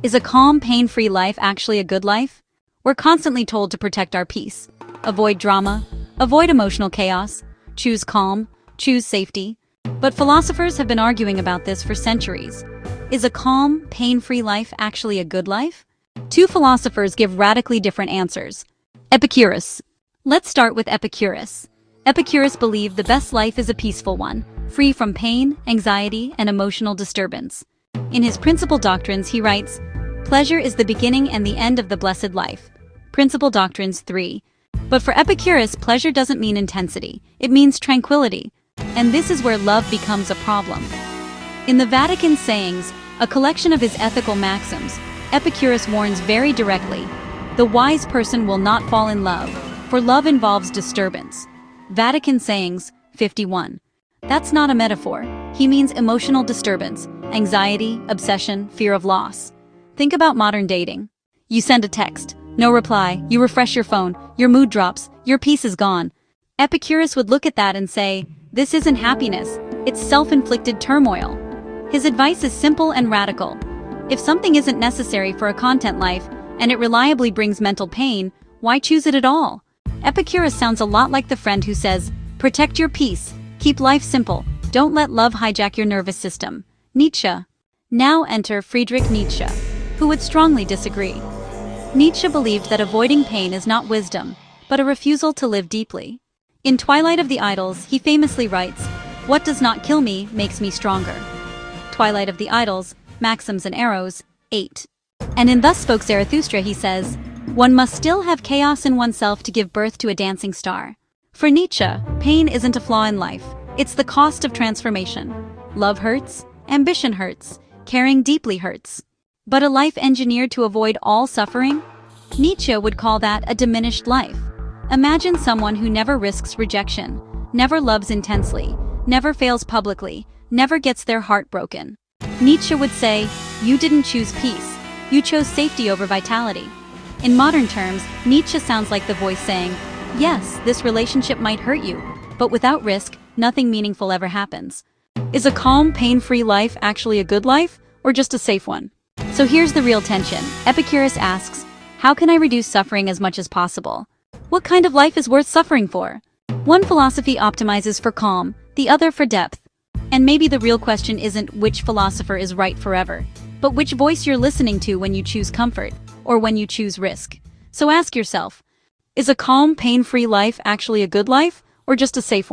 Is a calm, pain-free life actually a good life? We're constantly told to protect our peace. Avoid drama, avoid emotional chaos, choose calm, choose safety. But philosophers have been arguing about this for centuries. Is a calm, pain-free life actually a good life? Two philosophers give radically different answers. Epicurus. Let's start with Epicurus. Epicurus believed the best life is a peaceful one, free from pain, anxiety, and emotional disturbance. In his Principal Doctrines, he writes, "Pleasure is the beginning and the end of the blessed life." Principal Doctrines 3. But for Epicurus, pleasure doesn't mean intensity. It means tranquility. And this is where love becomes a problem. In the Vatican Sayings, a collection of his ethical maxims, Epicurus warns very directly, "The wise person will not fall in love, for love involves disturbance." Vatican Sayings 51. That's not a metaphor. He means emotional disturbance, anxiety, obsession, fear of loss. Think about modern dating. You send a text, no reply, you refresh your phone, your mood drops, your peace is gone. Epicurus would look at that and say, "This isn't happiness, it's self-inflicted turmoil." His advice is simple and radical. If something isn't necessary for a content life, and it reliably brings mental pain, why choose it at all? Epicurus sounds a lot like the friend who says, "Protect your peace, keep life simple, don't let love hijack your nervous system." Nietzsche. Now enter Friedrich Nietzsche, who would strongly disagree. Nietzsche believed that avoiding pain is not wisdom, but a refusal to live deeply. In Twilight of the Idols, he famously writes, "What does not kill me makes me stronger." Twilight of the Idols, Maxims and Arrows, 8. And in Thus Spoke Zarathustra he says, "One must still have chaos in oneself to give birth to a dancing star." For Nietzsche, pain isn't a flaw in life, it's the cost of transformation. Love hurts, ambition hurts, caring deeply hurts. But a life engineered to avoid all suffering? Nietzsche would call that a diminished life. Imagine someone who never risks rejection, never loves intensely, never fails publicly, never gets their heart broken. Nietzsche would say, "You didn't choose peace, you chose safety over vitality." In modern terms, Nietzsche sounds like the voice saying, "Yes, this relationship might hurt you, but without risk, nothing meaningful ever happens." Is a calm, pain-free life actually a good life, or just a safe one? So here's the real tension. Epicurus asks, how can I reduce suffering as much as possible? What kind of life is worth suffering for? One philosophy optimizes for calm, the other for depth. And maybe the real question isn't which philosopher is right forever, but which voice you're listening to when you choose comfort, or when you choose risk. So ask yourself, is a calm, pain-free life actually a good life, or just a safe one?